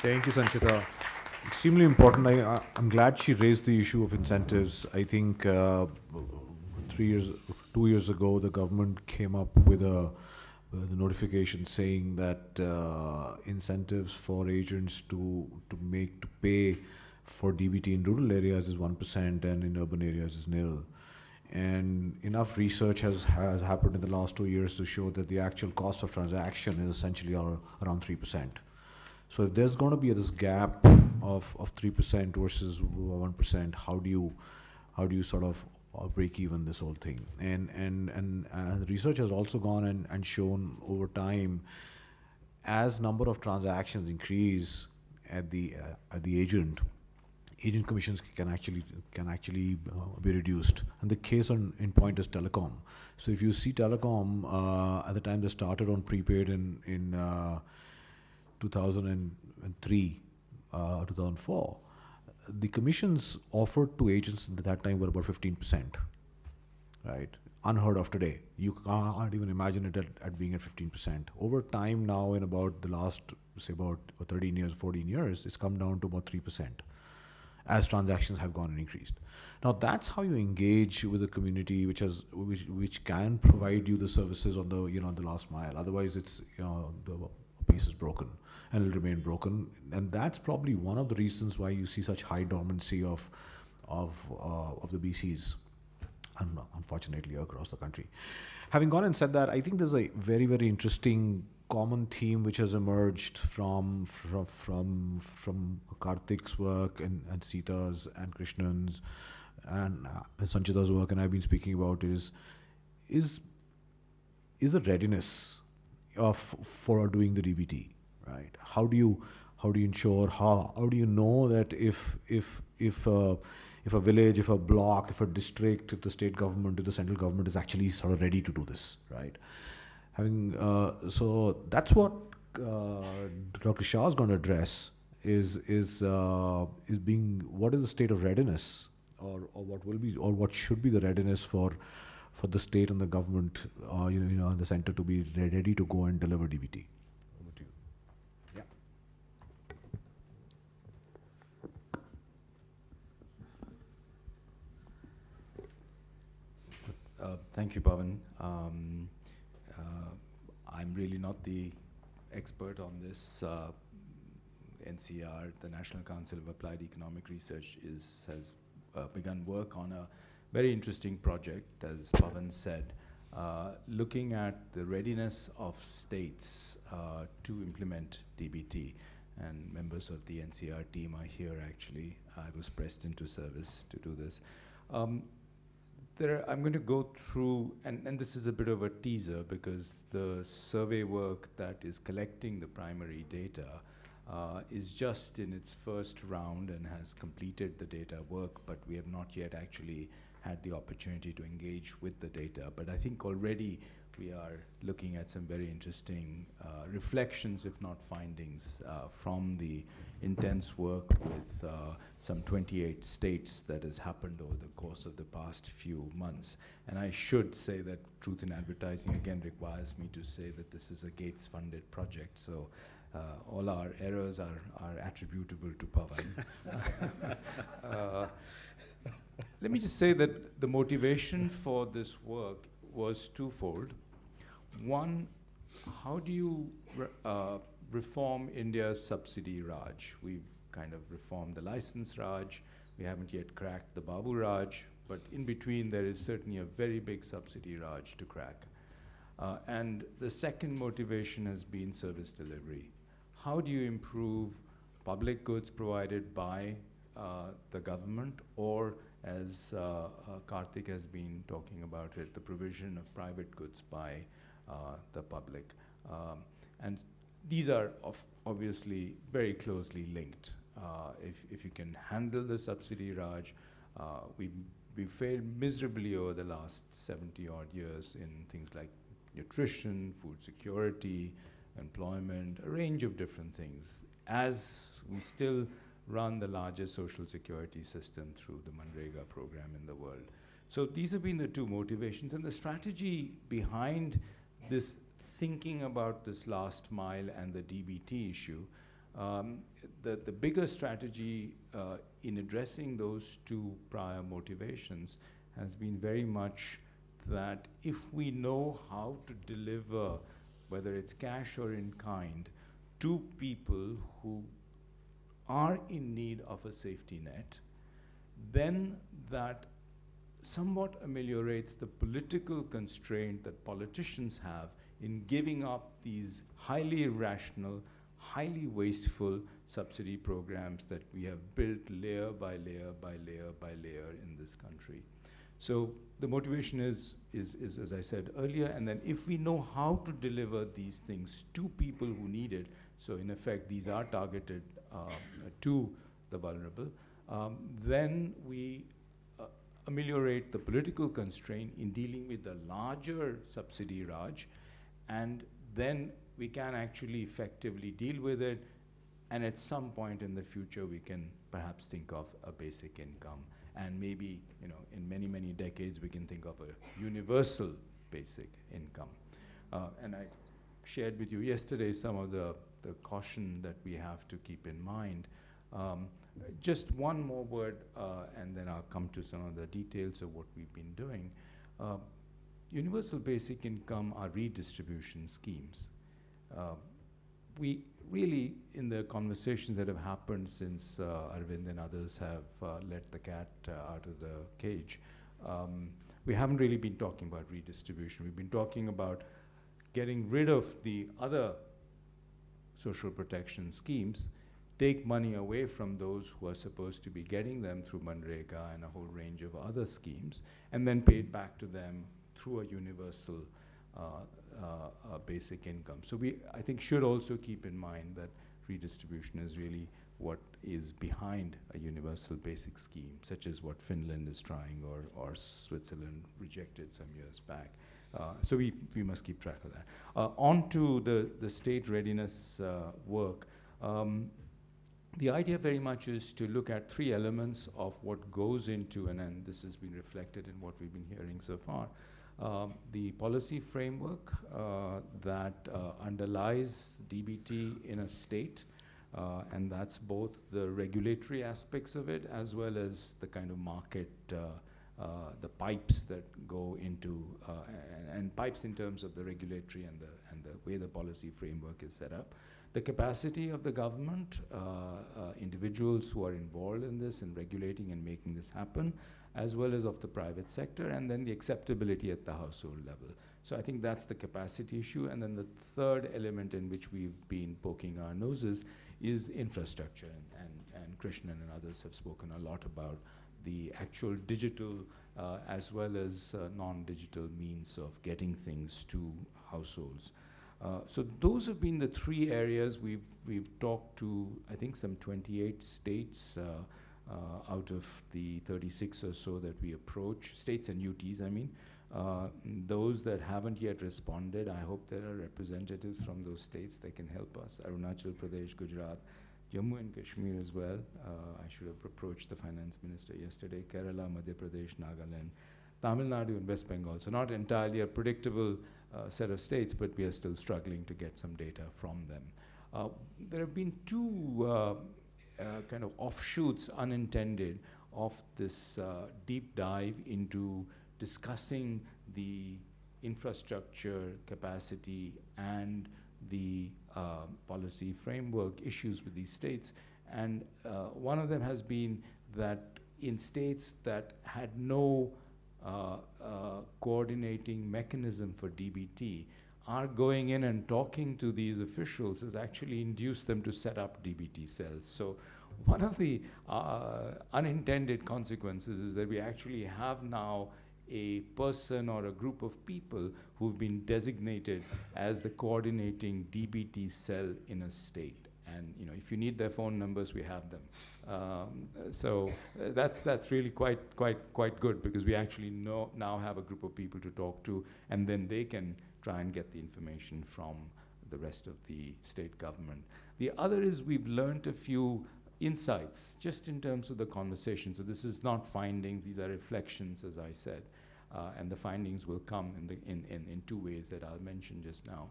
Thank you, Sanchita. Extremely important. I'm glad she raised the issue of incentives. I think 3 years, 2 years ago, the government came up with the notification saying that incentives for agents to pay for DBT in rural areas is 1% and in urban areas is nil. And enough research has happened in the last 2 years to show that the actual cost of transaction is essentially around 3%. So if there's going to be this gap of 3% versus 1%, how do you sort of break even this whole thing? And research has also gone and shown over time, as number of transactions increase at the agent commissions can actually be reduced. And the case in point is telecom. So if you see telecom at the time they started on prepaid in 2003, 2004, the commissions offered to agents at that time were about 15%, right? Unheard of today. You can't even imagine it at being at 15%. Over time now, in about the last, say about 13 years, 14 years, it's come down to about 3% as transactions have gone and increased. Now that's how you engage with the community, which can provide you the services on the the last mile. Otherwise, it's the piece is broken and it'll remain broken. And that's probably one of the reasons why you see such high dormancy of the BCs, unfortunately, across the country. Having gone and said that, I think there's a very, very interesting common theme which has emerged from Karthik's work and Sita's and Krishnan's and Sanchita's work, and I've been speaking about is the readiness for doing the DBT, right? How do you ensure, how do you know that if a village, if a block, if a district, if the state government, if the central government is actually sort of ready to do this, right? So that's what Dr. Shah is going to address is what is the state of readiness, or what will be, or what should be the readiness for the state and the government, and the center to be ready to go and deliver DBT. Over to you. Yeah. Thank you, Pavan. I'm really not the expert on this. NCER, the National Council of Applied Economic Research, has begun work on a very interesting project, as Pavan said, looking at the readiness of states to implement DBT. And members of the NCER team are here, actually. I was pressed into service to do this. I'm going to go through, and this is a bit of a teaser, because the survey work that is collecting the primary data is just in its first round and has completed the data work, but we have not yet actually had the opportunity to engage with the data. But I think already we are looking at some very interesting reflections, if not findings, from the intense work with some 28 states that has happened over the course of the past few months. And I should say that Truth in Advertising, again, requires me to say that this is a Gates-funded project, so all our errors are attributable to Pavan. Let me just say that the motivation for this work was twofold. One, how do you reform India's subsidy Raj? We've kind of reformed the license Raj. We haven't yet cracked the Babu Raj, but in between there is certainly a very big subsidy Raj to crack. And the second motivation has been service delivery. How do you improve public goods provided by the government, or as Karthik has been talking about it, the provision of private goods by the public. And these are obviously very closely linked. If you can handle the subsidy Raj, we've failed miserably over the last 70 odd years in things like nutrition, food security, employment, a range of different things, as we still run the largest social security system through the Manrega program in the world. So these have been the two motivations, and the strategy behind this thinking about this last mile and the DBT issue The bigger strategy in addressing those two prior motivations has been very much that if we know how to deliver, whether it's cash or in kind, to people who are in need of a safety net, then that somewhat ameliorates the political constraint that politicians have in giving up these highly irrational, highly wasteful subsidy programs that we have built layer by layer by layer by layer in this country. So the motivation is as I said earlier, and then if we know how to deliver these things to people who need it, so in effect these are targeted to the vulnerable, then we ameliorate the political constraint in dealing with the larger subsidy Raj, and then we can actually effectively deal with it, and at some point in the future we can perhaps think of a basic income, and maybe, you know, in many, many decades we can think of a universal basic income. And I shared with you yesterday some of the caution that we have to keep in mind. Just one more word, and then I'll come to some of the details of what we've been doing. Universal basic income are redistribution schemes. We really, in the conversations that have happened since Arvind and others have let the cat out of the cage, we haven't really been talking about redistribution. We've been talking about getting rid of the other social protection schemes, take money away from those who are supposed to be getting them through Manrega and a whole range of other schemes, and then pay it back to them through a universal basic income. So we, I think, should also keep in mind that redistribution is really what is behind a universal basic scheme, such as what Finland is trying, or Switzerland rejected some years back. So we must keep track of that. On to the state readiness work. The idea very much is to look at three elements of what goes into, and this has been reflected in what we've been hearing so far. The policy framework that underlies DBT in a state, and that's both the regulatory aspects of it as well as the kind of market, the pipes that go into, and pipes in terms of the regulatory and the way the policy framework is set up. The capacity of the government, individuals who are involved in this and regulating and making this happen, as well as of the private sector, and then the acceptability at the household level. So I think that's the capacity issue. And then the third element in which we've been poking our noses is infrastructure. And Krishnan and others have spoken a lot about the actual digital as well as non-digital means of getting things to households. So those have been the three areas we've talked to, I think, some 28 states out of the 36 or so that we approach, states and UTs, I mean. Those that haven't yet responded, I hope there are representatives from those states that can help us. Arunachal Pradesh, Gujarat, Jammu and Kashmir as well. I should have approached the finance minister yesterday. Kerala, Madhya Pradesh, Nagaland, Tamil Nadu and West Bengal. So not entirely a predictable set of states, but we are still struggling to get some data from them. There have been two kind of offshoots, unintended, of this deep dive into discussing the infrastructure capacity and the policy framework issues with these states. And one of them has been that in states that had no coordinating mechanism for DBT, are going in and talking to these officials has actually induced them to set up DBT cells. So one of the unintended consequences is that we actually have now a person or a group of people who've been designated as the coordinating DBT cell in a state. And you know, if you need their phone numbers, we have them. So that's really quite good, because we actually now have a group of people to talk to, and then they can try and get the information from the rest of the state government. The other is we've learned a few insights just in terms of the conversation. So this is not findings, these are reflections, as I said. And the findings will come in two ways that I'll mention just now.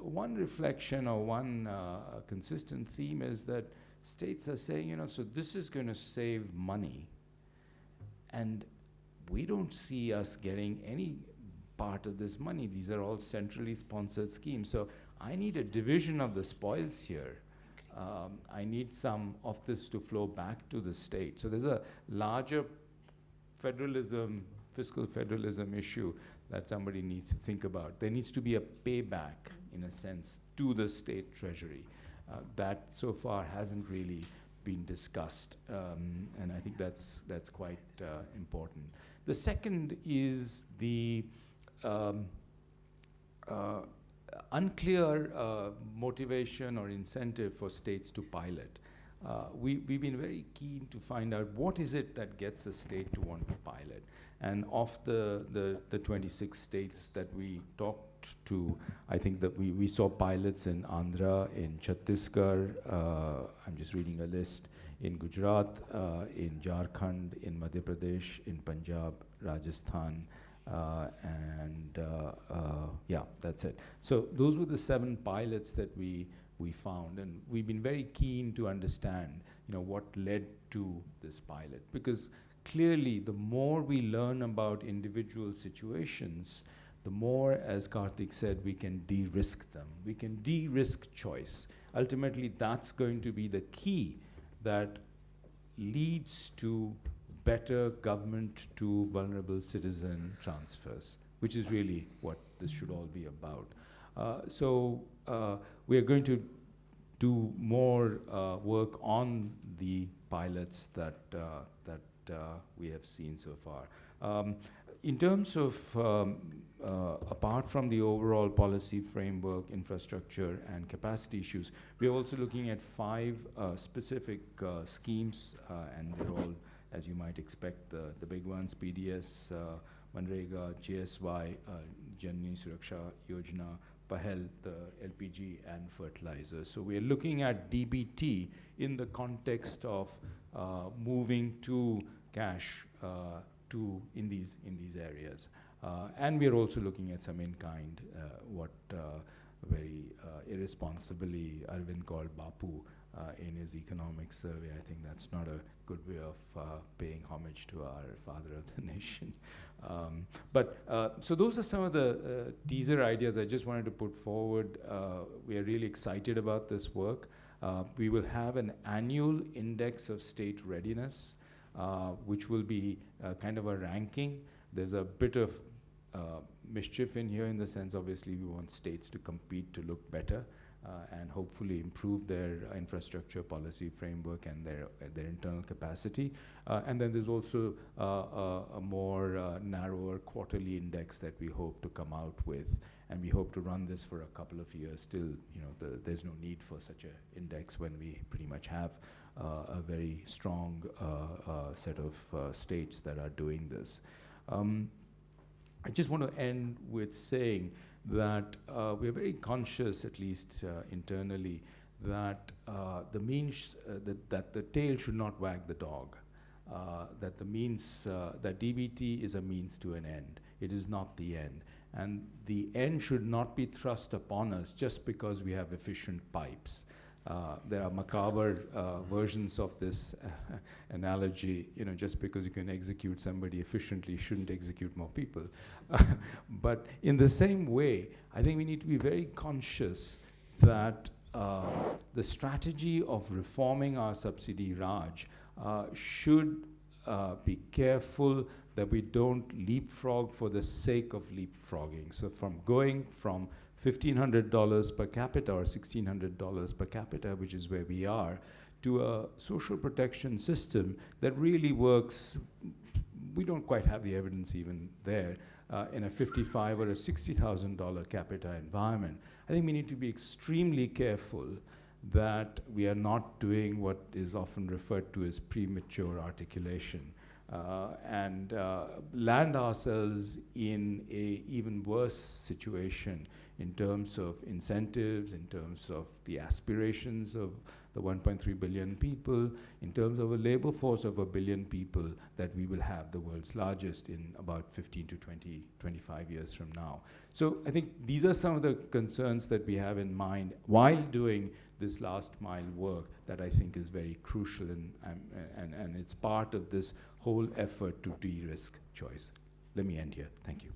one reflection or one consistent theme is that states are saying, you know, so this is going to save money, and we don't see us getting any part of this money. These are all centrally sponsored schemes. So I need a division of the spoils here. I need some of this to flow back to the state. So there's a larger federalism, fiscal federalism issue that somebody needs to think about. There needs to be a payback, in a sense, to the state treasury. That so far hasn't really been discussed, and I think that's quite important. The second is the unclear motivation or incentive for states to pilot. We've been very keen to find out what is it that gets a state to want to pilot. And of the 26 states that we talked to, I think that we saw pilots in Andhra, in Chhattisgarh, I'm just reading a list, in Gujarat, in Jharkhand, in Madhya Pradesh, in Punjab, Rajasthan, and yeah, that's it. So those were the 7 pilots that we found, and we've been very keen to understand, you know, what led to this pilot, because clearly the more we learn about individual situations, the more, as Karthik said, we can de-risk them. We can de-risk choice. Ultimately, that's going to be the key that leads to better government to vulnerable citizen transfers, which is really what this should all be about. So we are going to do more work on the pilots that we have seen so far. In terms of, apart from the overall policy framework, infrastructure, and capacity issues, we are also looking at 5 specific schemes, and they're all, as you might expect, the big ones: PDS, Manrega, JSY, Janani Suraksha Yojana, Pahel, the LPG, and fertilizers. So we are looking at DBT in the context of moving to cash in these areas. And we are also looking at some in-kind, what very irresponsibly Arvind called Bapu in his economic survey. I think that's not a good way of paying homage to our father of the nation. So those are some of the teaser ideas I just wanted to put forward. We are really excited about this work. We will have an annual index of state readiness, which will be kind of a ranking. There's a bit of mischief in here, in the sense, obviously, we want states to compete to look better and hopefully improve their infrastructure policy framework and their internal capacity. And then there's also a more narrower quarterly index that we hope to come out with. And we hope to run this for a couple of years. Still, you know, there's no need for such an index when we pretty much have a very strong set of states that are doing this. I just want to end with saying that we're very conscious, at least internally, that that the tail should not wag the dog. That that DBT is a means to an end. It is not the end. And the end should not be thrust upon us just because we have efficient pipes. There are macabre versions of this analogy. You know, just because you can execute somebody efficiently, you shouldn't execute more people. But in the same way, I think we need to be very conscious that the strategy of reforming our subsidy Raj should be careful that we don't leapfrog for the sake of leapfrogging. So from going from $1,500 per capita or $1,600 per capita, which is where we are, to a social protection system that really works, we don't quite have the evidence even there, in a $55,000 or a $60,000 capita environment. I think we need to be extremely careful that we are not doing what is often referred to as premature articulation. And land ourselves in a even worse situation in terms of incentives, in terms of the aspirations of the 1.3 billion people, in terms of a labor force of 1 billion people, that we will have the world's largest in about 15 to 20, 25 years from now. So I think these are some of the concerns that we have in mind while doing this last mile work that I think is very crucial, and it's part of this whole effort to de-risk choice. Let me end here. Thank you.